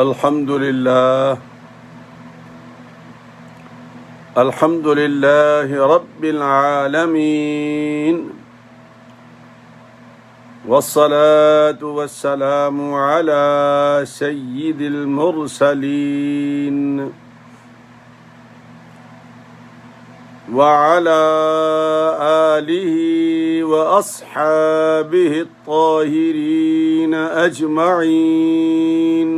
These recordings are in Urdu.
الحمد لله رب العالمين والصلاة والسلام على سيد المرسلين وعلى آله وأصحابه الطاهرين أجمعين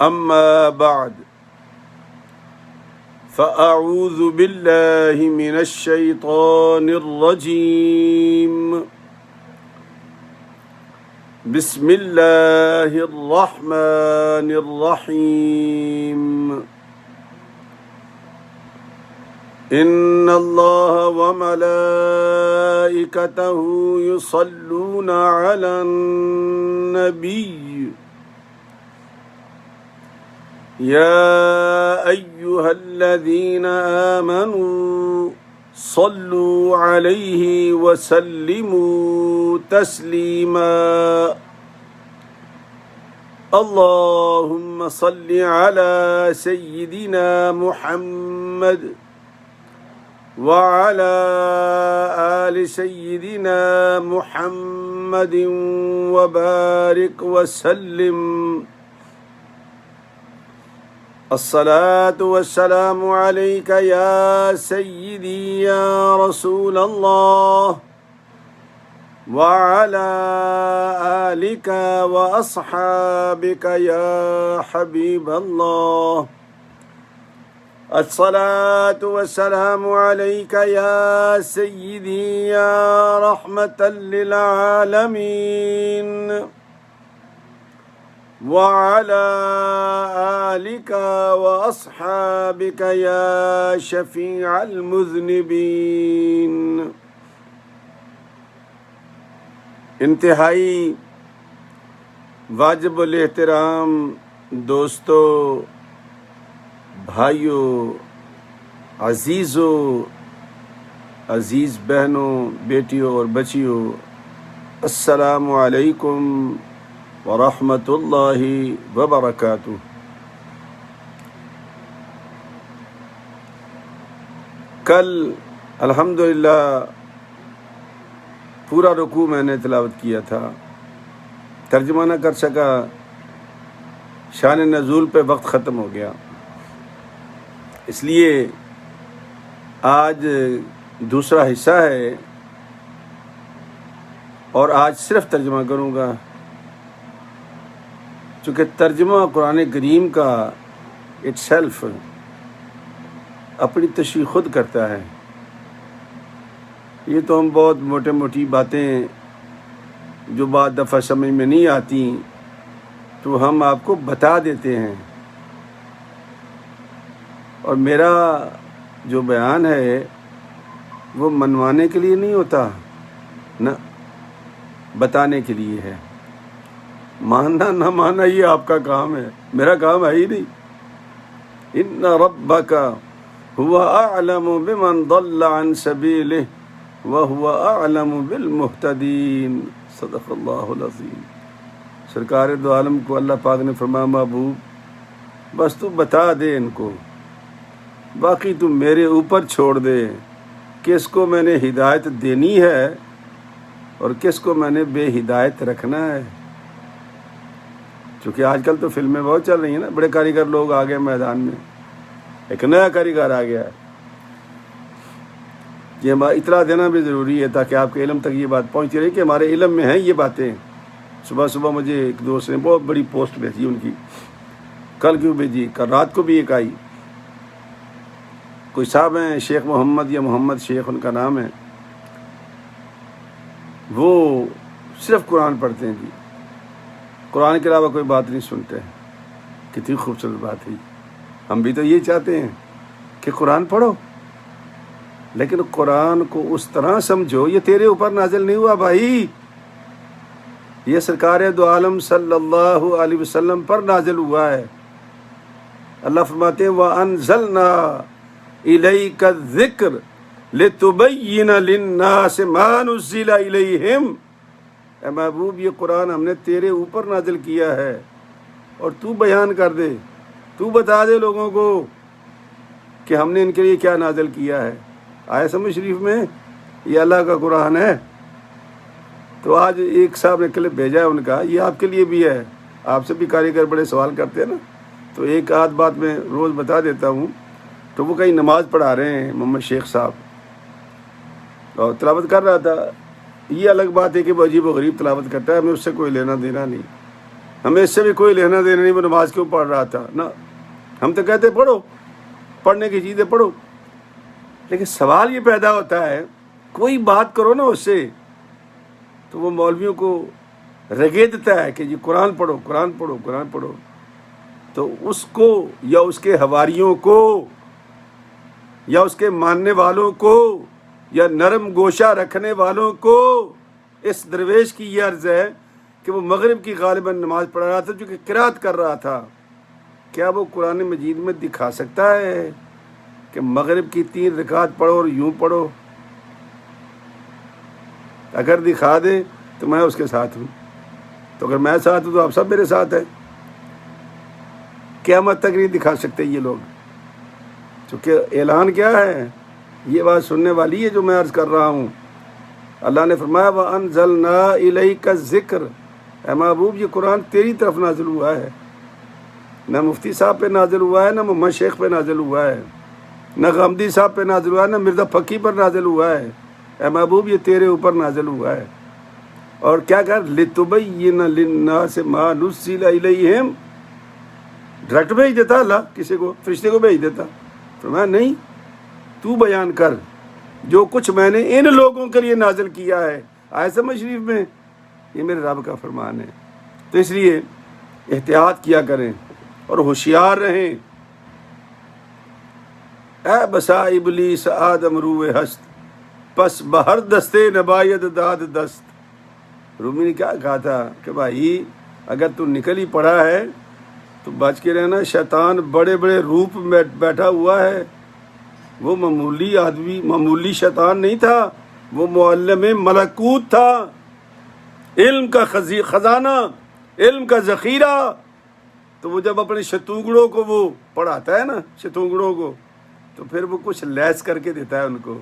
أما بعد فأعوذ بالله من الشيطان الرجيم بسم الله الرحمن الرحيم إن الله وملائكته يصلون على النبي يا أيها الذين آمنوا صلوا عليه وسلموا تسليما اللهم صل على سيدنا محمد وعلى آل سيدنا محمد وبارك وسلم الصلاة والسلام عليك يا سيدي يا رسول الله وعلى آلك وأصحابك يا حبيب الله الصلاة والسلام عليك يا سيدي يا رحمة للعالمين وعلى آلك وأصحابك يا شفيع المذنبين انتہائی واجب الاحترام دوستو، بھائیوں، عزیزوں، عزیز بہنوں، بیٹیوں اور بچیوں، السلام علیکم ورحمۃ اللہ وبرکاتہ۔ کل الحمدللہ پورا رکوع میں نے تلاوت کیا تھا، ترجمہ نہ کر سکا، شان نزول پہ وقت ختم ہو گیا، اس لیے آج دوسرا حصہ ہے اور آج صرف ترجمہ کروں گا، چونکہ ترجمہ قرآن کریم کا اٹ سیلف اپنی تشریح خود کرتا ہے۔ یہ تو ہم بہت موٹی باتیں جو بعد دفعہ سمجھ میں نہیں آتی تو ہم آپ کو بتا دیتے ہیں، اور میرا جو بیان ہے وہ منوانے کے لیے نہیں ہوتا، نہ بتانے کے لیے ہے۔ ماننا نہ ماننا یہ آپ کا کام ہے، میرا کام ہے ہی نہیں۔ ان ربک هو اعلم بمن ضل عن سبیلہ وهو اعلم بالمہتدین، صدق اللہ العظیم۔ سرکار دو عالم کو اللہ پاک نے فرمایا، محبوب بس تو بتا دے ان کو، باقی تو میرے اوپر چھوڑ دے، کس کو میں نے ہدایت دینی ہے اور کس کو میں نے بے ہدایت رکھنا ہے۔ چونکہ آج کل تو فلمیں بہت چل رہی ہیں نا، بڑے کاریگر لوگ آ گئے میدان میں، ایک نیا کاریگر آ گیا ہے۔ یہ ہمارا اطلاع دینا بھی ضروری ہے تاکہ آپ کے علم تک یہ بات پہنچتی رہے کہ ہمارے علم میں ہیں یہ باتیں۔ صبح مجھے ایک دوست نے بہت بڑی پوسٹ بھیجی ان کی، کل کیوں بھیجی، کل رات کو بھی ایک آئی، کوئی صاحب ہیں شیخ محمد یا محمد شیخ ان کا نام ہے، وہ صرف قرآن پڑھتے ہیں جی، قرآن کے علاوہ کوئی بات نہیں سنتے۔ کتنی خوبصورت بات ہے، ہم بھی تو یہ چاہتے ہیں کہ قرآن پڑھو، لیکن قرآن کو اس طرح سمجھو یہ تیرے اوپر نازل نہیں ہوا بھائی، یہ سرکار دو عالم صلی اللہ علیہ وسلم پر نازل ہوا ہے۔ اللہ فرماتے ہیں وَأَنزَلْنَا إِلَيْكَ الذِّكْرَ لِتُبَيِّنَ لِلنَّاسِ مَا نُزِّلَ إِلَيْهِمْ۔ اے محبوب یہ قرآن ہم نے تیرے اوپر نازل کیا ہے اور تو بیان کر دے، تو بتا دے لوگوں کو کہ ہم نے ان کے لیے کیا نازل کیا ہے۔ آیا سمجھ شریف میں؟ یہ اللہ کا قرآن ہے۔ تو آج ایک صاحب نے کلپ بھیجا ہے ان کا، یہ آپ کے لیے بھی ہے، آپ سے بھی کاریگر بڑے سوال کرتے ہیں نا، تو ایک آدھ بات میں روز بتا دیتا ہوں۔ تو وہ کہیں نماز پڑھا رہے ہیں محمد شیخ صاحب، اور تلاوت کر رہا تھا۔ یہ الگ بات ہے کہ وہ عجیب و غریب تلاوت کرتا ہے، ہمیں اس سے کوئی لینا دینا نہیں، ہمیں اس سے بھی کوئی لینا دینا نہیں۔ وہ نماز کیوں پڑھ رہا تھا نا، ہم تو کہتے پڑھو، پڑھنے کی چیزیں پڑھو، لیکن سوال یہ پیدا ہوتا ہے کوئی بات کرو نا اس سے، تو وہ مولویوں کو رگیدتا ہے کہ جی قرآن پڑھو، قرآن پڑھو، قرآن پڑھو۔ تو اس کو یا اس کے حواریوں کو یا اس کے ماننے والوں کو یا نرم گوشہ رکھنے والوں کو اس درویش کی یہ عرض ہے کہ وہ مغرب کی غالباً نماز پڑھ رہا تھا جو کہ قرات کر رہا تھا، کیا وہ قرآن مجید میں دکھا سکتا ہے کہ مغرب کی 3 رکعت پڑھو اور یوں پڑھو؟ اگر دکھا دے تو میں اس کے ساتھ ہوں، تو اگر میں ساتھ ہوں تو آپ سب میرے ساتھ ہیں۔ قیامت تک نہیں دکھا سکتے یہ لوگ، چونکہ اعلان کیا ہے، یہ بات سننے والی ہے جو میں عرض کر رہا ہوں۔ اللہ نے فرمایا وَأَنزَلْنَا إِلَيْكَ الذِّكْرَ، اے محبوب یہ قرآن تیری طرف نازل ہوا ہے، نہ مفتی صاحب پہ نازل ہوا ہے، نہ محمد شیخ پہ نازل ہوا ہے، نہ غامدی صاحب پہ نازل ہوا ہے، نہ مرزا پھکی پر نازل ہوا ہے، اے محبوب یہ تیرے اوپر نازل ہوا ہے۔ اور کیا کر لِتُبَيِّنَ لِلنَّاسِ مَا نُزِّلَ إِلَيْهِمْ، ڈائریکٹ بھیج دیتا اللہ، کسی کو فرشتے کو بھیج دیتا، فرمایا نہیں تو بیان کر جو کچھ میں نے ان لوگوں کے لیے نازل کیا ہے۔ آئے سمجھ شریف میں؟ یہ میرے رب کا فرمان ہے۔ تو اس لیے احتیاط کیا کریں اور ہوشیار رہیں۔ اے بسا ابلیس آدم روئے ہست، پس بہر دستے نباید داد دست۔ رومی نے کیا کہا تھا کہ بھائی اگر تو نکل ہی پڑا ہے تو بچ کے رہنا، شیطان بڑے بڑے روپ میں بیٹھا ہوا ہے، وہ معمولی آدمی، معمولی شیطان نہیں تھا، وہ معلم ملکوت تھا، علم کا خزانہ، علم کا ذخیرہ۔ تو وہ جب اپنے شتونگڑوں کو وہ پڑھاتا ہے نا، شتونگڑوں کو، تو پھر وہ کچھ لیس کر کے دیتا ہے ان کو،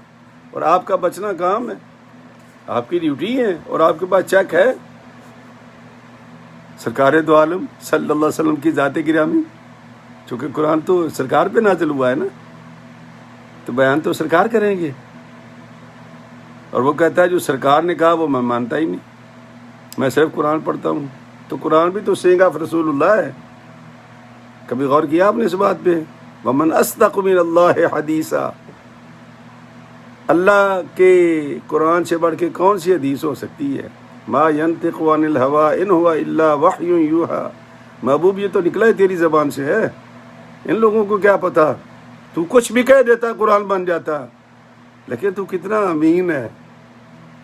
اور آپ کا بچنا کام ہے، آپ کی ڈیوٹی ہے، اور آپ کے پاس چیک ہے۔ سرکار دو عالم صلی اللہ علیہ وسلم کی ذات گرامی، چونکہ قرآن تو سرکار پہ نازل ہوا ہے نا، تو بیان تو سرکار کریں گے۔ اور وہ کہتا ہے جو سرکار نے کہا وہ میں مانتا ہی نہیں، میں صرف قرآن پڑھتا ہوں۔ تو قرآن بھی تو سینگ آف رسول اللہ ہے، کبھی غور کیا آپ نے اس بات پہ؟ وَمَنْ أَصْدَقُ مِنَ اللَّهِ حَدِيثًا، اللہ کے قرآن سے بڑھ کے کون سی حدیث ہو سکتی ہے؟ ما ينطق عن الهوى ان هو الا وحی یوحى، محبوب یہ تو نکلا ہے تیری زبان سے ہے، ان لوگوں کو کیا پتا، تو کچھ بھی کہہ دیتا قرآن بن جاتا۔ لیکن تو کتنا امین ہے،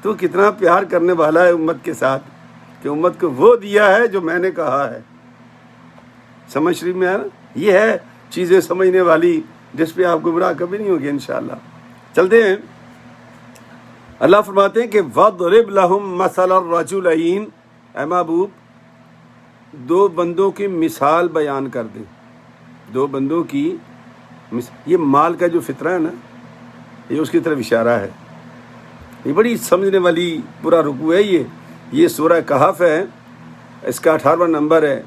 تو کتنا پیار کرنے والا ہے امت کے ساتھ کہ امت کو وہ دیا ہے جو میں نے کہا ہے۔ سمجھ شریف میں ہے نا؟ یہ ہے چیزیں سمجھنے والی جس پہ آپ گمراہ کبھی نہیں ہوگی انشاءاللہ۔ چلتے ہیں، اللہ فرماتے ہیں کہ وَضْرِبْ لَهُمْ مَثَلَ الرَّجُلَيْنِ، اے محبوب 2 بندوں کی مثال بیان کر دیں، 2 بندوں کی یہ مال کا جو فطرہ ہے نا، یہ اس کی طرف اشارہ ہے۔ یہ بڑی سمجھنے والی پورا رکوع ہے، یہ سورہ کہف ہے، اس کا 18واں نمبر ہے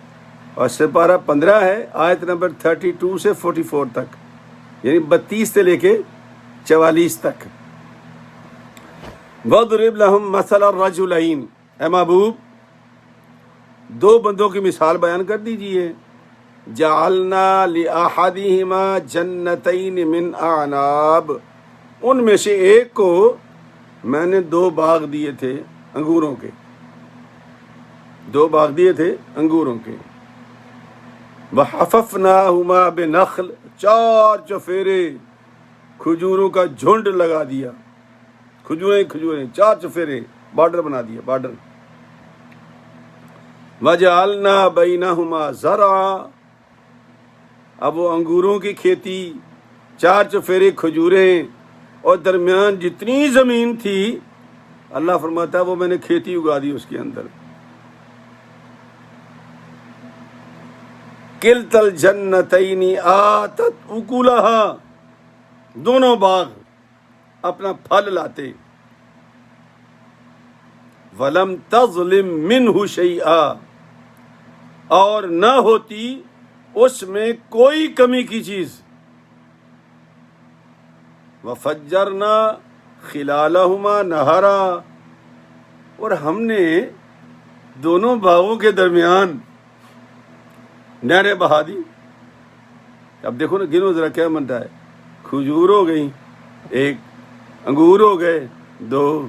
اور سپارہ 15 ہے، آیت نمبر 32 سے 44 تک، یعنی 32 سے لے کے 44 تک۔ وَضْرِبْ لَهُمْ مَثَلَ الرَّجُلَيْنِ، اے محبوب 2 بندوں کی مثال بیان کر دیجئے۔ جَعَلْنَا لِأَحَدِهِمَا جَنَّتَيْنِ مِنْ أَعْنَابٍ، ان میں سے ایک کو میں نے 2 باغ دیے تھے انگوروں کے، 2 باغ دیے تھے انگوروں کے۔ وَحَفَفْنَاهُمَا بِنَخْلٍ، 4 چفیرے کھجوروں کا جھنڈ لگا دیا، کھجوریں 4 چفیرے، بارڈر بنا دیا، بارڈر۔ وَجَعَلْنَا بَيْنَهُمَا زَرْعًا، اب وہ انگوروں کی کھیتی، 4 چفیرے کھجوریں، اور درمیان جتنی زمین تھی اللہ فرماتا ہے وہ میں نے کھیتی اگا دی اس کے اندر. کلتا الجنتین آتت اکلہا، دونوں باغ اپنا پھل لاتے. ولم تظلم منہ شیئا، اور نہ ہوتی اس میں کوئی کمی کی چیز. وفجرنا خلالہما نہرا، اور ہم نے دونوں باغوں کے درمیان نہریں بہا دی. اب دیکھو نا، گنو ذرا کیا بنتا ہے. کھجور ہو گئی 1، انگور ہو گئے 2،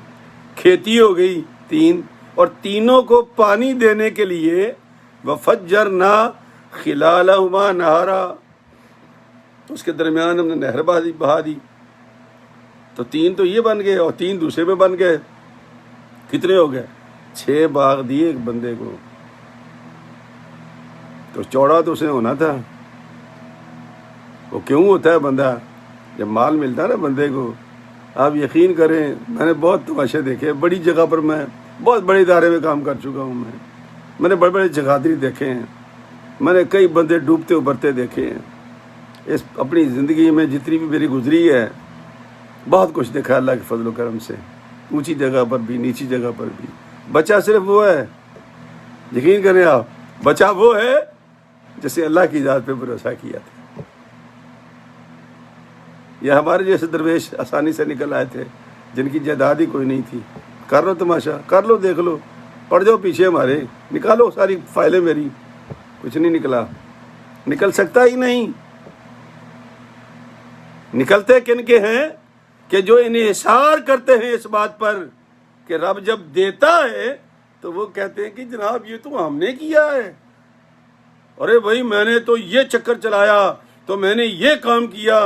کھیتی ہو گئی 3، اور تینوں کو پانی دینے کے لیے وفجرنا خلالہما نہرا، اس کے درمیان ہم نے نہر بہا دی. تو 3 تو یہ بن گئے اور 3 دوسرے میں بن گئے. کتنے ہو گئے؟ 6 باغ دیے ایک بندے کو. تو چوڑا تو اس نے ہونا تھا. وہ کیوں ہوتا ہے بندہ جب مال ملتا ہے نا بندے کو؟ آپ یقین کریں، میں نے بہت تماشے دیکھے بڑی جگہ پر. میں بہت بڑے ادارے میں کام کر چکا ہوں. میں نے بڑے بڑے جگادری دیکھے ہیں. میں نے کئی بندے ڈوبتے ابھرتے دیکھے ہیں. اس اپنی زندگی میں جتنی بھی میری گزری ہے، بہت کچھ دیکھا اللہ کے فضل و کرم سے، اونچی جگہ پر بھی نیچی جگہ پر بھی. بچہ صرف وہ ہے، یقین کریں آپ، بچہ وہ ہے جسے اللہ کی ذات پہ بھروسہ کیا تھا. یہ ہمارے جیسے درویش آسانی سے نکل آئے تھے جن کی جائیداد ہی کوئی نہیں تھی. کر لو تماشا، کر لو، دیکھ لو، پڑ جاؤ پیچھے ہمارے، نکالو ساری فائلیں میری. کچھ نہیں نکلا، نکل سکتا ہی نہیں. نکلتے کن کے ہیں کہ جو انحصار کرتے ہیں اس بات پر کہ رب جب دیتا ہے تو وہ کہتے ہیں کہ جناب یہ تو ہم نے کیا ہے. ارے بھائی میں نے تو یہ چکر چلایا، تو میں نے یہ کام کیا،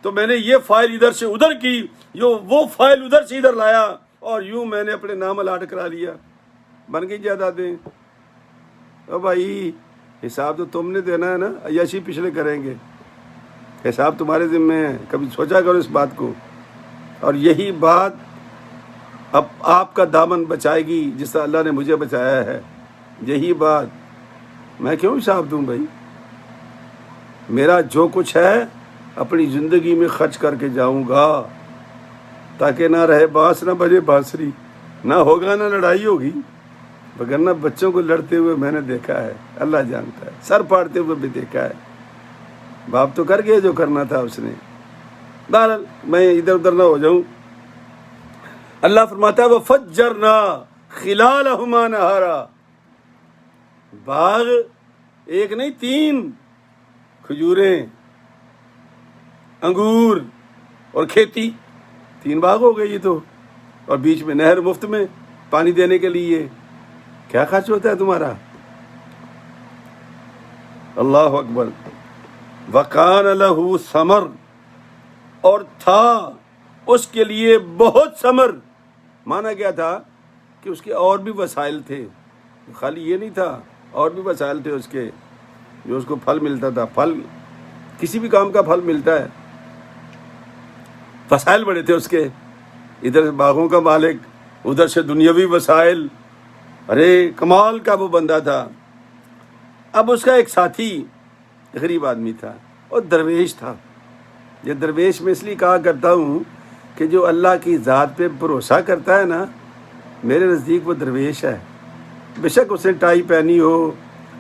تو میں نے یہ فائل ادھر سے ادھر کی، وہ فائل ادھر سے ادھر لایا، اور یوں میں نے اپنے نام الاٹ کرا لیا، بن گئی جائیدادیں. او بھائی حساب تو تم نے دینا ہے نا، عیاشی پچھلے کریں گے، حساب تمہارے ذمہ ہے. کبھی سوچا کرو اس بات کو. اور یہی بات اب آپ کا دامن بچائے گی جس طرح اللہ نے مجھے بچایا ہے. یہی بات. میں کیوں حساب دوں بھائی؟ میرا جو کچھ ہے اپنی زندگی میں خرچ کر کے جاؤں گا، تاکہ نہ رہے بانس نہ بجے بانسری، نہ ہوگا نہ لڑائی ہوگی. وگرنہ بچوں کو لڑتے ہوئے میں نے دیکھا ہے، اللہ جانتا ہے، سر پاڑتے ہوئے بھی دیکھا ہے. باپ تو کر گیا جو کرنا تھا اس نے. بہرحال میں ادھر ادھر نہ ہو جاؤں. اللہ فرماتا ہے وَفَجَّرْنَا خِلَالَهُمَا نَهَرًا، باغ 1 نہیں 3، کھجوریں، انگور اور کھیتی، 3 باغ ہو گئے یہ تو. اور بیچ میں نہر مفت میں پانی دینے کے لیے. کیا خرچ ہوتا ہے تمہارا؟ اللہ اکبر. وَقَانَ لَهُ ثَمَرٌ، اور تھا اس کے لیے بہت ثمر. مانا گیا تھا کہ اس کے اور بھی وسائل تھے، خالی یہ نہیں تھا، اور بھی وسائل تھے اس کے جو اس کو پھل ملتا تھا. پھل کسی بھی کام کا پھل ملتا ہے. وسائل بڑے تھے اس کے، ادھر سے باغوں کا مالک، ادھر سے دنیاوی وسائل. ارے کمال کا وہ بندہ تھا. اب اس کا ایک ساتھی غریب آدمی تھا اور درویش تھا. یہ درویش میں اس لیے کہا کرتا ہوں کہ جو اللہ کی ذات پہ بھروسہ کرتا ہے نا، میرے نزدیک وہ درویش ہے. بے شک اس نے ٹائی پہنی ہو،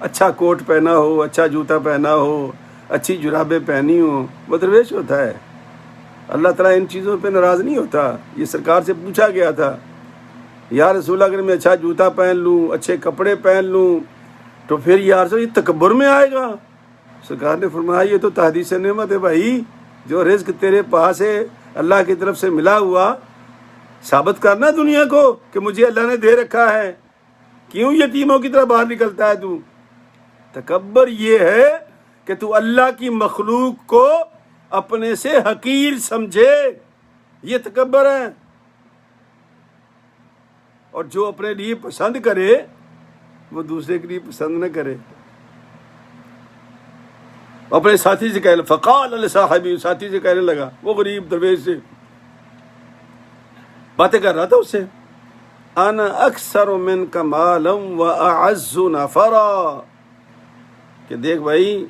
اچھا کوٹ پہنا ہو، اچھا جوتا پہنا ہو، اچھی جرابیں پہنی ہوں، وہ درویش ہوتا ہے. اللہ تعالیٰ ان چیزوں پہ ناراض نہیں ہوتا. یہ سرکار سے پوچھا گیا تھا، یا رسول اللہ اگر میں اچھا جوتا پہن لوں، اچھے کپڑے پہن لوں، تو پھر یا رسول یہ تکبر میں آئے گا؟ سرکار نے فرمایا یہ تو تحدیث نعمت ہے بھائی. جو رزق تیرے پاس ہے اللہ کی طرف سے ملا ہوا، ثابت کرنا دنیا کو کہ مجھے اللہ نے دے رکھا ہے. کیوں یتیموں کی طرح باہر نکلتا ہے تو؟ تکبر یہ ہے کہ تو اللہ کی مخلوق کو اپنے سے حقیر سمجھے، یہ تکبر ہے. اور جو اپنے لیے پسند کرے وہ دوسرے کے لیے پسند نہ کرے. اپنے ساتھی سے کہنے فقال لصاحبہ، ساتھی سے کہنے لگا، وہ غریب درویش سے باتیں کر رہا تھا اس سے، انا اکثر منک مالا واعز نفرا، کہ دیکھ بھائی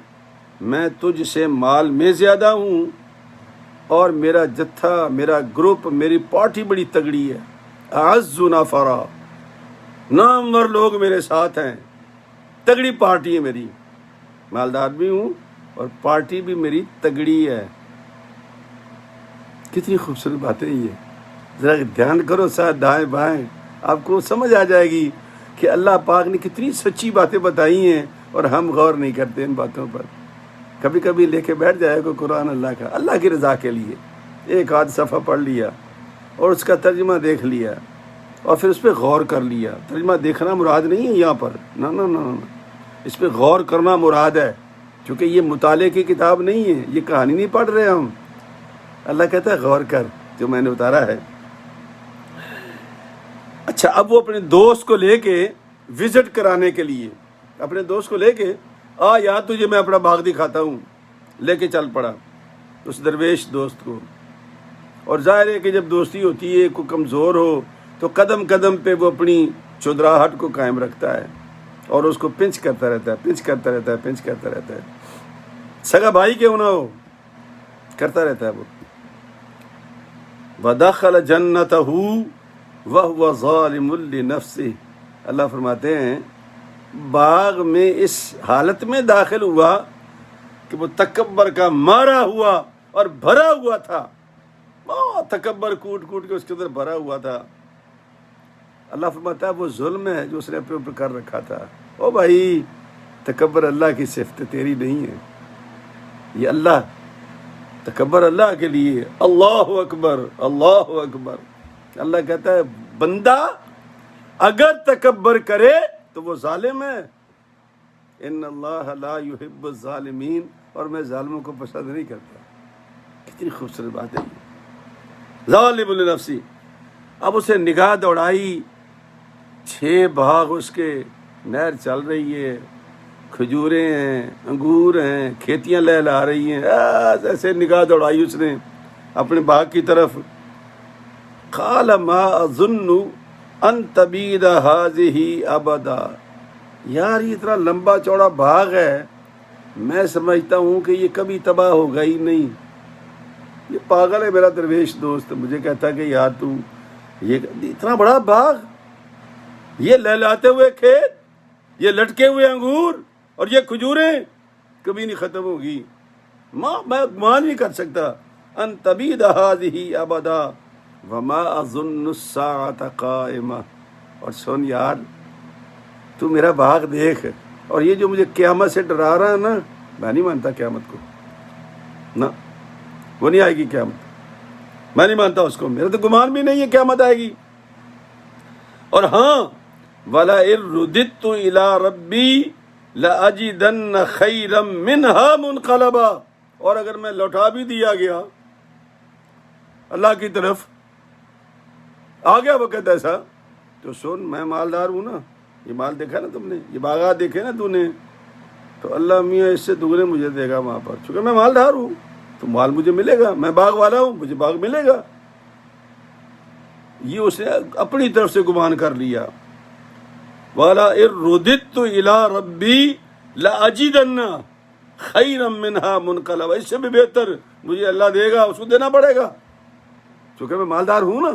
میں تجھ سے مال میں زیادہ ہوں اور میرا جتھا، میرا گروپ، میری پارٹی بڑی تگڑی ہے. اعز نفرا، نامور لوگ میرے ساتھ ہیں، تگڑی پارٹی ہے میری، مالدار بھی ہوں اور پارٹی بھی میری تگڑی ہے. کتنی خوبصورت باتیں یہ، ذرا دھیان کرو ساتھ دائیں بائیں، آپ کو سمجھ آ جائے گی کہ اللہ پاک نے کتنی سچی باتیں بتائی ہیں اور ہم غور نہیں کرتے ان باتوں پر. کبھی کبھی لے کے بیٹھ جائے کوئی قرآن اللہ کا، اللہ کی رضا کے لیے ایک آدھ صفحہ پڑھ لیا اور اس کا ترجمہ دیکھ لیا اور پھر اس پہ غور کر لیا. ترجمہ دیکھنا مراد نہیں ہے یہاں پر، نہ نہ نہ نہ، اس پہ غور کرنا مراد ہے، کیونکہ یہ مطالعے کی کتاب نہیں ہے، یہ کہانی نہیں پڑھ رہے ہم. اللہ کہتا ہے غور کر جو میں نے اتارا ہے. اچھا، اب وہ اپنے دوست کو لے کے وزٹ کرانے کے لیے، اپنے دوست کو لے کے یار تجھے میں اپنا باغ دکھاتا ہوں، لے کے چل پڑا اس درویش دوست کو. اور ظاہر ہے کہ جب دوستی ہوتی ہے کوئی کمزور ہو تو قدم قدم پہ وہ اپنی چودراہٹ کو قائم رکھتا ہے اور اس کو پنچ کرتا رہتا ہے، پنچ کرتا رہتا ہے، پنچ کرتا رہتا ہے. سگا بھائی کیوں نہ ہو، کرتا رہتا ہے وہ. وَدَخَلَ جَنَّتَهُ وَهُوَ ظَالِمٌ لِنَفْسِهِ، اللہ فرماتے ہیں باغ میں اس حالت میں داخل ہوا کہ وہ تکبر کا مارا ہوا اور بھرا ہوا تھا. تکبر کوٹ کوٹ کے اس کے اندر بھرا ہوا تھا. اللہ فرماتا ہے وہ ظلم ہے جو اس نے اپنے اوپر کر رکھا تھا. او بھائی، تکبر اللہ کی صفت تیری نہیں ہے، یہ اللہ، تکبر اللہ کے لیے. اللہ اکبر، اللہ اکبر. اللہ کہتا ہے بندہ اگر تکبر کرے تو وہ ظالم ہے. ان اللہ لا یحب الظالمین، اور میں ظالموں کو پسند نہیں کرتا. کتنی خوبصورت بات ہے یہ، ظالم لنفسی. اب اسے نگاہ دوڑائی، 6 باغ اس کے، نہر چل رہی ہے، کھجوریں ہیں، انگور ہیں، کھیتیاں لہلا رہی ہیں. ایسے نگاہ دوڑائی اس نے اپنے باغ کی طرف. قال ما اظن ان تبید هذه ابدا، یار یہ اتنا لمبا چوڑا باغ ہے، میں سمجھتا ہوں کہ یہ کبھی تباہ ہوگا ہی نہیں. یہ پاگل ہے میرا درویش دوست، مجھے کہتا ہے کہ یار تو یہ اتنا بڑا باغ، یہ لہلاتے ہوئے کھیت، یہ لٹکے ہوئے انگور اور یہ کھجوریں کبھی نہیں ختم ہوگی. میں گمان نہیں کر سکتا. ان تبید هذه ابدا وما اظن الساعة قائمة. اور سن یار، تو میرا باغ دیکھ، اور یہ جو مجھے قیامت سے ڈرا رہا ہے نا، میں نہیں مانتا قیامت کو، نہ وہ نہیں آئے گی قیامت، میں نہیں مانتا اس کو، میرا تو گمان بھی نہیں ہے قیامت آئے گی. اور ہاں وَلَئِن رُدِدتُّ إِلَىٰ رَبِّي لَأَجِدَنَّ خَيْرًا مِّنْهَا مُنْقَلَبًا، اور اگر میں لوٹا بھی دیا گیا اللہ کی طرف، آ گیا وقت ایسا، تو سن میں مالدار ہوں نا، یہ مال دیکھا نا تم نے، یہ باغات دیکھے نا تو نے، تو اللہ میاں اس سے دگنے مجھے دے گا وہاں پر، چونکہ میں مالدار ہوں تو مال مجھے ملے گا، میں باغ والا ہوں مجھے باغ ملے گا. یہ اس نے اپنی طرف سے گمان کر لیا. وَلَئِن رُدِدتُّ إِلَىٰ رَبِّي لَأَجِدَنَّ خَيْرًا مِّنْهَا مُنْقَلَبًا، اس سے بھی بہتر مجھے اللہ دے گا، اس کو دینا پڑے گا، چونکہ میں مالدار ہوں نا،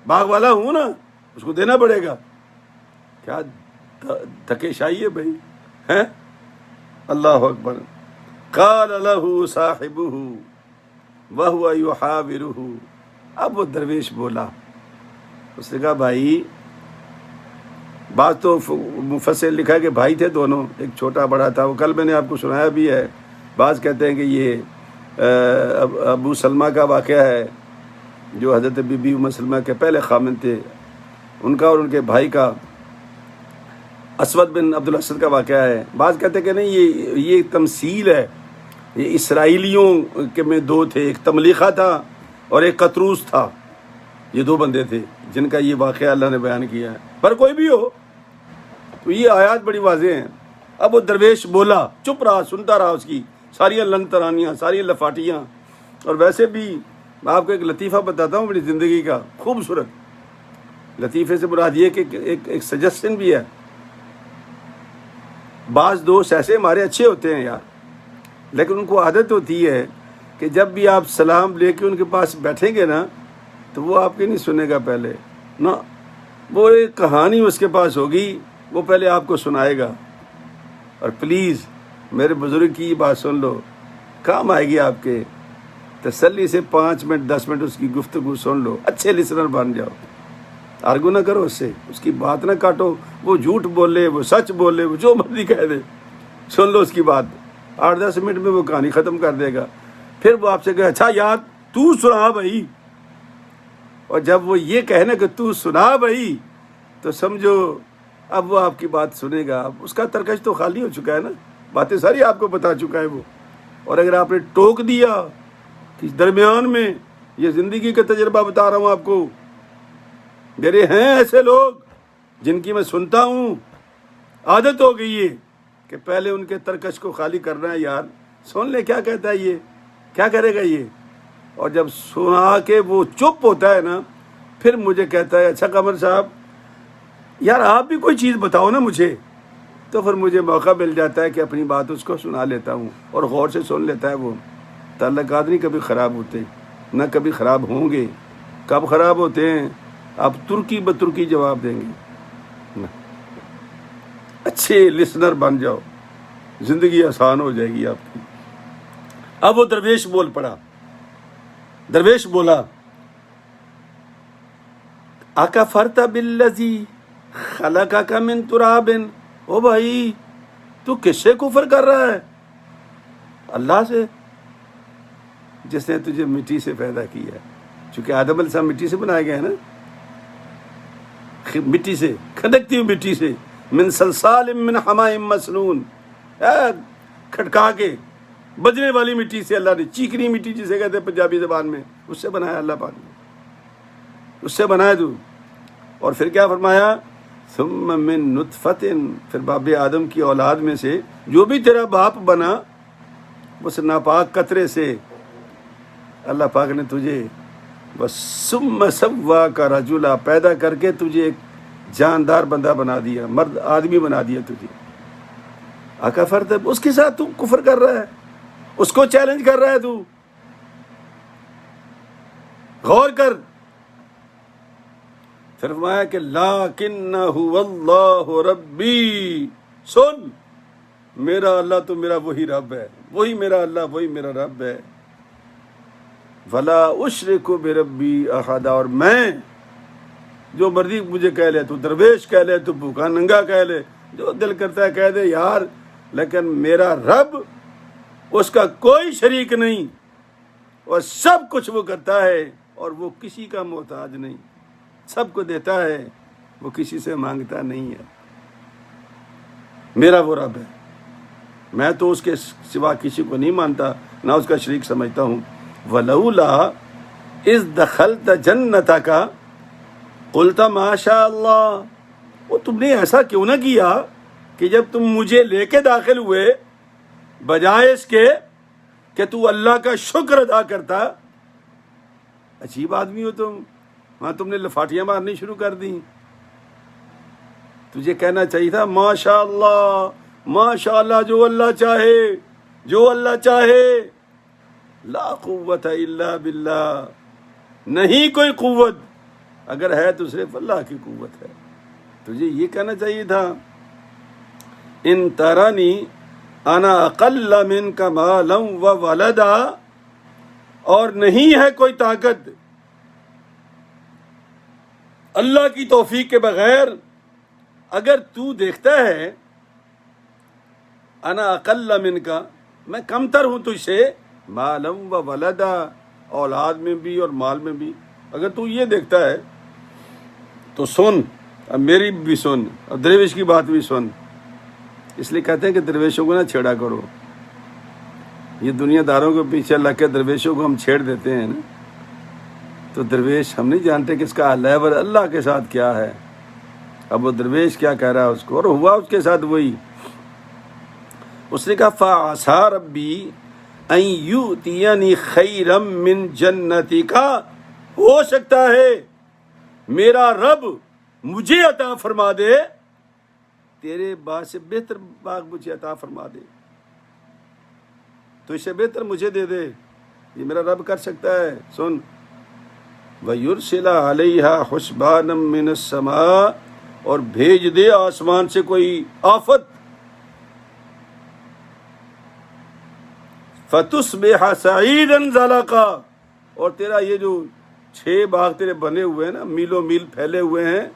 باغ والا ہوں نا، اس کو دینا پڑے گا. کیا دھکے شاہی ہے بھائی، ہیں. اللہ اکبر. قال له صاحبه وهو يحاوره، اب وہ درویش بولا، اس نے کہا بھائی، بات تو مفسر لکھا ہے کہ بھائی تھے دونوں، ایک چھوٹا بڑا تھا، وہ کل میں نے آپ کو سنایا بھی ہے. بعض کہتے ہیں کہ یہ ابو سلمہ کا واقعہ ہے، جو حضرت بی بی ام سلمہ کے پہلے خامن تھے، ان کا اور ان کے بھائی کا اسود بن عبد الاسد کا واقعہ ہے. بعض کہتے ہیں کہ نہیں، یہ تمثیل ہے، یہ اسرائیلیوں کے میں 2 تھے، ایک تملیخہ تھا اور ایک قطروس تھا. یہ 2 بندے تھے جن کا یہ واقعہ اللہ نے بیان کیا ہے. پر کوئی بھی ہو تو یہ آیات بڑی واضح ہیں. اب وہ درویش بولا، چپ رہا، سنتا رہا اس کی ساری لنترانیاں، ساری لفاٹیاں. اور ویسے بھی میں آپ کو ایک لطیفہ بتاتا ہوں اپنی زندگی کا، خوبصورت لطیفے سے مراد یہ کہ ایک سجیشن بھی ہے. بعض دوست ایسے ہمارے اچھے ہوتے ہیں یار، لیکن ان کو عادت ہوتی ہے کہ جب بھی آپ سلام لے کے ان کے پاس بیٹھیں گے نا تو وہ آپ کی نہیں سنے گا پہلے نا، وہ ایک کہانی اس کے پاس ہوگی، وہ پہلے آپ کو سنائے گا. اور پلیز میرے بزرگ کی یہ بات سن لو، کام آئے گی آپ کے. تسلی سے 5 منٹ 10 منٹ اس کی گفتگو سن لو، اچھے لسنر بن جاؤ. آرگو نہ کرو اس سے، اس کی بات نہ کاٹو، وہ جھوٹ بولے وہ سچ بولے وہ جو مرضی کہہ دے، سن لو اس کی بات. 8-10 منٹ میں وہ کہانی ختم کر دے گا. پھر وہ آپ سے کہے اچھا یار تو سنا بھائی، اور جب وہ یہ کہنا کہ تو سنا بھائی تو سمجھو اب وہ آپ کی بات سنے گا. اب اس کا ترکش تو خالی ہو چکا ہے نا، باتیں ساری آپ کو بتا چکا ہے وہ. اور اگر آپ نے ٹوک دیا کہ درمیان میں، یہ زندگی کا تجربہ بتا رہا ہوں آپ کو، میرے ہیں ایسے لوگ جن کی میں سنتا ہوں، عادت ہو گئی ہے کہ پہلے ان کے ترکش کو خالی کرنا ہے. یار سن لے کیا کہتا ہے یہ، کیا کرے گا یہ. اور جب سنا کے وہ چپ ہوتا ہے نا، پھر مجھے کہتا ہے اچھا قمر صاحب یار آپ بھی کوئی چیز بتاؤ نا مجھے. تو پھر مجھے موقع مل جاتا ہے کہ اپنی بات اس کو سنا لیتا ہوں اور غور سے سن لیتا ہے. وہ تعلقات نہیں کبھی خراب ہوتے، نہ کبھی خراب ہوں گے. کب خراب ہوتے ہیں؟ آپ ترکی بترکی جواب دیں گے. اچھے لسنر بن جاؤ، زندگی آسان ہو جائے گی آپ کی. اب وہ درویش بول پڑا. درویش بولا اکفرت بالذی خلقک من تراب. او بھائی تو کس سے کفر کر رہا ہے؟ اللہ سے، جس نے تجھے مٹی سے پیدا کیا. چونکہ آدم علیہ السلام مٹی سے بنائے گئے ہیں نا، مٹی سے، کھدکتی ہوئی مٹی سے. من صلصال من حماء مسنون، کھٹکا کے بجنے والی مٹی سے اللہ نے، چیکنی مٹی جسے کہتے ہیں پنجابی زبان میں، اس سے بنایا اللہ پاک نے، اس سے بنایا تو. اور پھر کیا فرمایا؟ ثم من نطفت، پھر باب آدم کی اولاد میں سے جو بھی تیرا باپ بنا اس ناپاک قطرے سے اللہ پاک نے تجھے بس ثم سواک رجلا، پیدا کر کے تجھے ایک جاندار بندہ بنا دیا، مرد آدمی بنا دیا تجھے. اکفرت، اس کے ساتھ تو کفر کر رہا ہے، اس کو چیلنج کر رہا ہے تو. غور کر. پھر فرمایا کہ لکنہ واللہ ربی، سن میرا اللہ تو میرا وہی رب ہے، وہی میرا اللہ، وہی میرا رب ہے. ولا اشرک بربی احدا، اور میں جو مرضی مجھے کہہ لے، تو درویش کہہ لے، تو بھوکا ننگا کہہ لے، جو دل کرتا ہے کہہ دے یار، لیکن میرا رب اس کا کوئی شریک نہیں، اور سب کچھ وہ کرتا ہے، اور وہ کسی کا محتاج نہیں، سب کو دیتا ہے، وہ کسی سے مانگتا نہیں ہے. میرا وہ رب ہے، میں تو اس کے سوا کسی کو نہیں مانتا، نہ اس کا شریک سمجھتا ہوں. وَلَوْلَا اِذْ دَخَلْتَ جَنَّتَكَ قُلْتَ مَا شَاءَ اللَّهُ، وہ تم نے ایسا کیوں نہ کیا کہ جب تم مجھے لے کے داخل ہوئے بجائے اس کے کہ تو اللہ کا شکر ادا کرتا. عجیب آدمی ہو تم، وہاں تم نے لفاٹیاں مارنی شروع کر دیں. تجھے کہنا چاہیے تھا ماشاء اللہ، ماشاء اللہ، جو اللہ چاہے، جو اللہ چاہے. لا قوت الا باللہ، نہیں کوئی قوت، اگر ہے تو صرف اللہ کی قوت ہے. تجھے یہ کہنا چاہیے تھا ان ترانی انا اقل منک مالا وولدا، اور نہیں ہے کوئی طاقت اللہ کی توفیق کے بغیر. اگر تو دیکھتا ہے انا اقل منک، میں کم تر ہوں تجھ سے، مالا و ولدا، اولاد میں بھی اور مال میں بھی، اگر تو یہ دیکھتا ہے تو سن، اب میری بھی سن، اور درویش کی بات بھی سن. اس لیے کہتے ہیں کہ درویشوں کو نہ چھیڑا کرو. یہ دنیا داروں کے پیچھے لگ کے درویشوں کو ہم چھیڑ دیتے ہیں نا، تو درویش ہم نہیں جانتے کہ اس کا لیول اللہ کے ساتھ کیا ہے. اب وہ درویش کیا کہہ رہا ہے اس کو، اور ہوا اس کے ساتھ وہی. اس نے کہا فَعَسَىٰ رَبِّي أَن يُؤْتِيَنِي خَيْرًا مِّن جَنَّتِكَ، ہو سکتا ہے میرا رب مجھے عطا فرما دے، تیرے باغ سے بہتر باغ مجھے عطا فرما دے، تو اس سے بہتر مجھے دے دے، یہ میرا رب کر سکتا ہے۔ سن، وَيُرْسِلَ عَلَيْهَا حُسْبَانًا مِّنَ السَّمَاءِ، اور بھیج دے آسمان سے کوئی آفت، فَتُصْبِحَ صَعِيدًا زَلَقًا، اور تیرا یہ جو 6 باغ تیرے بنے ہوئے ہیں نا، میلوں میل پھیلے ہوئے ہیں،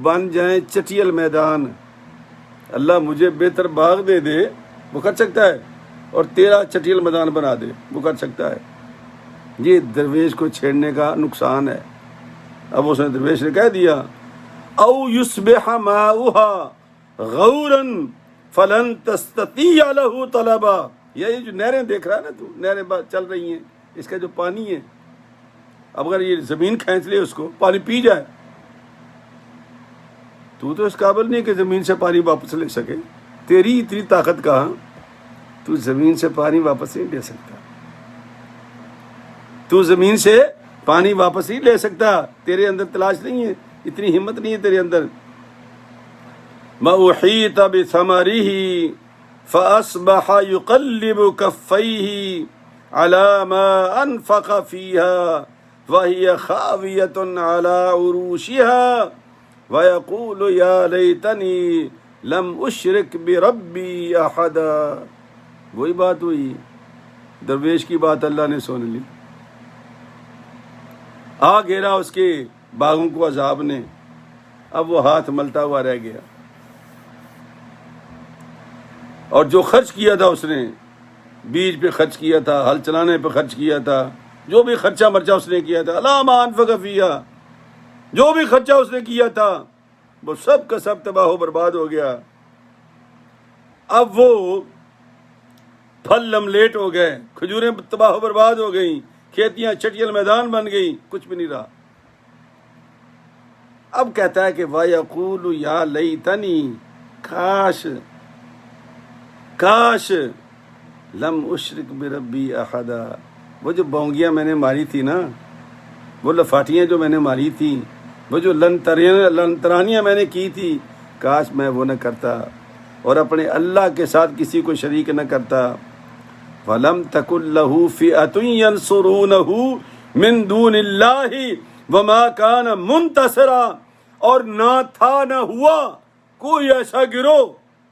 بن جائیں چٹیل میدان۔ اللہ مجھے بہتر باغ دے دے، وہ کر سکتا ہے، اور تیرا چٹیل میدان بنا دے، وہ کر سکتا ہے۔ یہ درویش کو چھیڑنے کا نقصان ہے۔ اب اس نے درویش نے کہہ دیا، او یصبح ماؤها غورا فلن تستطیع له طلبا، یہ جو نہریں دیکھ رہا ہے نا تو، نہریں چل رہی ہیں، اس کا جو پانی ہے، اب اگر یہ زمین کھینچ لے اس کو، پانی پی جائے، تو اس قابل نہیں کہ زمین سے پانی واپس لے سکے، تیری اتنی طاقت کہاں، تو زمین سے پانی واپس نہیں لے سکتا، تو زمین سے پانی واپس نہیں لے سکتا، تیرے اندر تلاش نہیں ہے، اتنی ہمت نہیں ہے تیرے اندر۔ وَأُحِيطَ بِثَمَرِهِ فَأَصْبَحَ يُقَلِّبُ كَفَّيْهِ عَلَى مَا أَنفَقَ فِيهَا وَهِيَ خَاوِيَةٌ عَلَى عُرُوشِهَا وَيَقُولُ يَا لَيْتَنِي لَمْ أُشْرِكْ بِرَبِّي أَحَدًا۔ وہی بات ہوئی، درویش کی بات اللہ نے سن لی، آ گھیرا اس کے باغوں کو عذاب نے، اب وہ ہاتھ ملتا ہوا رہ گیا، اور جو خرچ کیا تھا اس نے، بیج پہ خرچ کیا تھا، ہل چلانے پہ خرچ کیا تھا، جو بھی خرچہ مرچہ اس نے کیا تھا، علی ما انفق فیہا، جو بھی خرچہ اس نے کیا تھا وہ سب کا سب تباہ و برباد ہو گیا۔ اب وہ پھل لملیٹ ہو گئے، کھجوریں تباہ و برباد ہو گئیں، کھیتیاں چٹیل میدان بن گئی، کچھ بھی نہیں رہا۔ اب کہتا ہے کہ وَيَقُولُ يَا لَيْتَنِي، کاش لم اشرک بربی احدا، وہ جو بونگیاں میں نے ماری تھی نا، وہ لفاٹیاں جو میں نے ماری تھی، وہ جو لنترانیاں میں نے کی تھی، کاش میں وہ نہ کرتا اور اپنے اللہ کے ساتھ کسی کو شریک نہ کرتا۔ وَلَمْ تَكُنْ لَهُ فِئَةٌ يَنْصُرُونَهُ مِنْ دُونِ اللَّهِ وَمَا كَانَ مُنْتَصِرًا، اور نہ تھا نہ ہوا کوئی ایسا گروہ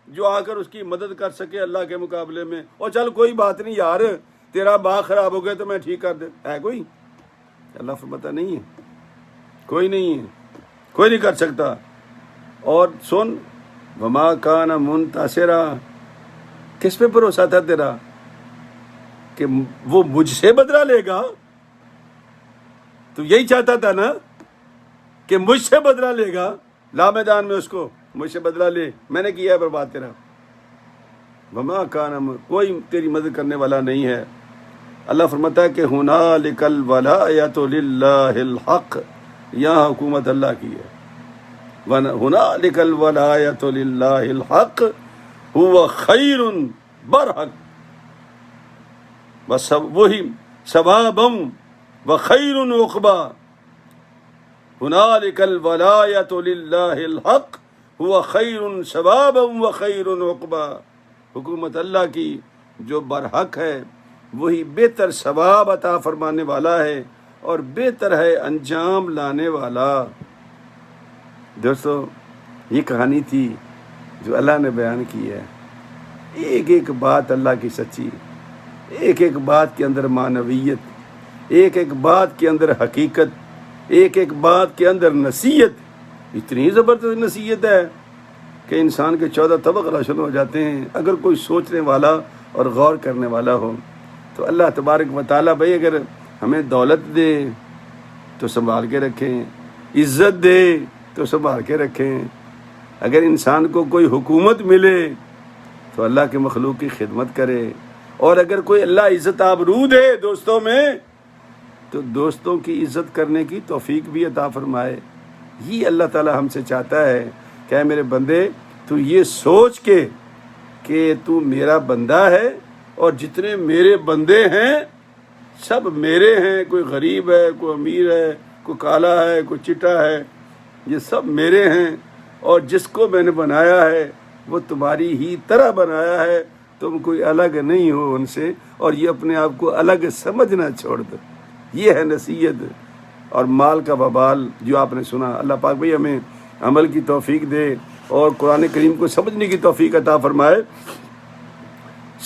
جو آ کر اس کی مدد کر سکے اللہ کے مقابلے میں، اور چل کوئی بات نہیں یار، تیرا باغ خراب ہو گیا تو میں ٹھیک کر دے، ہے کوئی؟ اللہ فرماتا نہیں ہے، کوئی نہیں ہے، کوئی نہیں کر سکتا۔ اور سن، وما کان منتصرا، کس پہ بھروسہ تھا تیرا کہ وہ مجھ سے بدلہ لے گا؟ تو یہی چاہتا تھا نا کہ مجھ سے بدلہ لے گا، لا میدان میں اس کو، مجھ سے بدلہ لے، میں نے کیا ہے برباد تیرا۔ وما کان، کوئی تیری مدد کرنے والا نہیں ہے۔ اللہ فرماتا ہے کہ ہنالک الولایۃ للہ الحق، یہاں حکومت اللہ کی ہے۔ ہنالک الولایۃ للہ الحق هو خیر برحق، بس وہی ثوابا وخیر عقبا۔ ہنالک الولایۃ للہ الحق هو خیر ثوابا وخیر عقبا، حکومت اللہ کی جو برحق ہے وہی بہتر ثواب عطا فرمانے والا ہے اور بہتر ہے انجام لانے والا۔ دوستو، یہ کہانی تھی جو اللہ نے بیان کی ہے، ایک ایک بات اللہ کی سچی، ایک ایک بات کے اندر معنویت، ایک ایک بات کے اندر حقیقت، ایک ایک بات کے اندر نصیحت، اتنی زبردست نصیحت ہے کہ انسان کے 14 طبق روشن ہو جاتے ہیں اگر کوئی سوچنے والا اور غور کرنے والا ہو۔ تو اللہ تبارک و تعالیٰ بھائی اگر ہمیں دولت دے تو سنبھال کے رکھیں، عزت دے تو سنبھال کے رکھیں، اگر انسان کو کوئی حکومت ملے تو اللہ کے مخلوق کی خدمت کرے، اور اگر کوئی اللہ عزت آبرو دے دوستوں میں تو دوستوں کی عزت کرنے کی توفیق بھی عطا فرمائے۔ یہ اللہ تعالیٰ ہم سے چاہتا ہے کہ اے میرے بندے، تو یہ سوچ کے کہ تو میرا بندہ ہے اور جتنے میرے بندے ہیں سب میرے ہیں، کوئی غریب ہے، کوئی امیر ہے، کوئی کالا ہے، کوئی چٹا ہے، یہ سب میرے ہیں اور جس کو میں نے بنایا ہے وہ تمہاری ہی طرح بنایا ہے، تم کوئی الگ نہیں ہو ان سے، اور یہ اپنے آپ کو الگ سمجھنا چھوڑ دو۔ یہ ہے نصیحت اور مال کا وبال جو آپ نے سنا۔ اللہ پاک بھئی ہمیں عمل کی توفیق دے اور قرآن کریم کو سمجھنے کی توفیق عطا فرمائے۔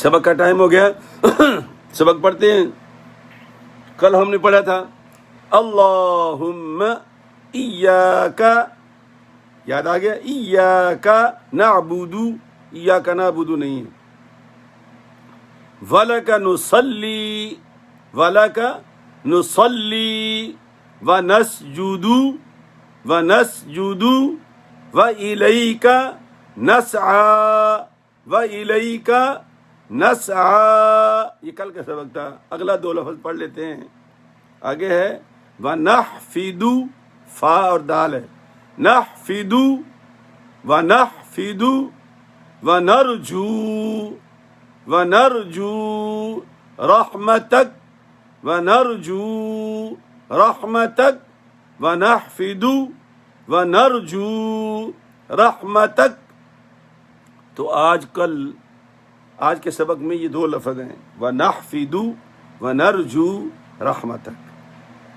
سبق کا ٹائم ہو گیا، سبق پڑھتے ہیں۔ کل ہم نے پڑھا تھا اللہم ایاک، یاد آ گیا؟ ایاک نعبد، ایاک نعبد نہیں ہے، وَلَكَ نُصَلِّي وَلَكَ نُصَلِّي وَنَسْجُدُ وَإِلَيْكَ نَسْعَى وَإِلَيْكَ نَسْعَى، یہ کل کا سبق تھا۔ اگلا دو لفظ پڑھ لیتے ہیں۔ آگے ہے وَنَحْفِدُ، فا اور دال ہے، نحفد ونحفد ونرجو رحمتک ونرجو رحمتک ونحفد ونرجو رحمتک۔ تو آج کے سبق میں یہ دو لفظ ہیں، ونحفد ونرجو رحمتک،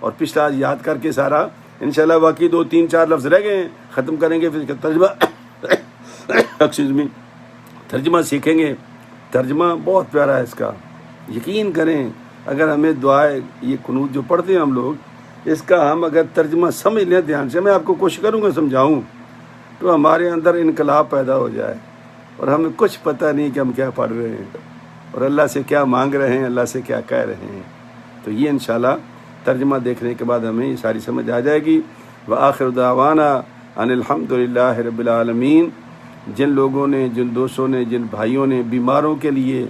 اور پچھلا آج یاد کر کے سارا انشاءاللہ باقی 2-3-4 لفظ رہ گئے ہیں، ختم کریں گے، پھر اس کا ترجمہ سیکھیں گے۔ ترجمہ بہت پیارا ہے اس کا، یقین کریں اگر ہمیں دعائیں یہ قنوت جو پڑھتے ہیں ہم لوگ، اس کا ہم اگر ترجمہ سمجھ لیں دھیان سے، میں آپ کو کوشش کروں گا سمجھاؤں، تو ہمارے اندر انقلاب پیدا ہو جائے اور ہمیں کچھ پتہ نہیں کہ ہم کیا پڑھ رہے ہیں اور اللہ سے کیا مانگ رہے ہیں، اللہ سے کیا کہہ رہے ہیں۔ تو یہ انشاءاللہ ترجمہ دیکھنے کے بعد ہمیں یہ ساری سمجھ آ جائے گی۔ وآخر دعوانا ان الحمد للہ رب العالمین۔ جن لوگوں نے، جن دوستوں نے، جن بھائیوں نے بیماروں کے لیے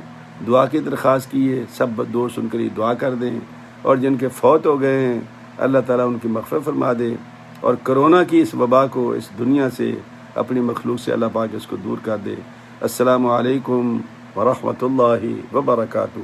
دعا کی درخواست کی ہے، سب دوست ان کے لیے دعا کر دیں، اور جن کے فوت ہو گئے ہیں اللہ تعالیٰ ان کی مغفرت فرما دے، اور کرونا کی اس وبا کو اس دنیا سے، اپنی مخلوق سے اللہ پاک اس کو دور کر دے۔ السلام علیکم ورحمۃ اللہ وبرکاتہ۔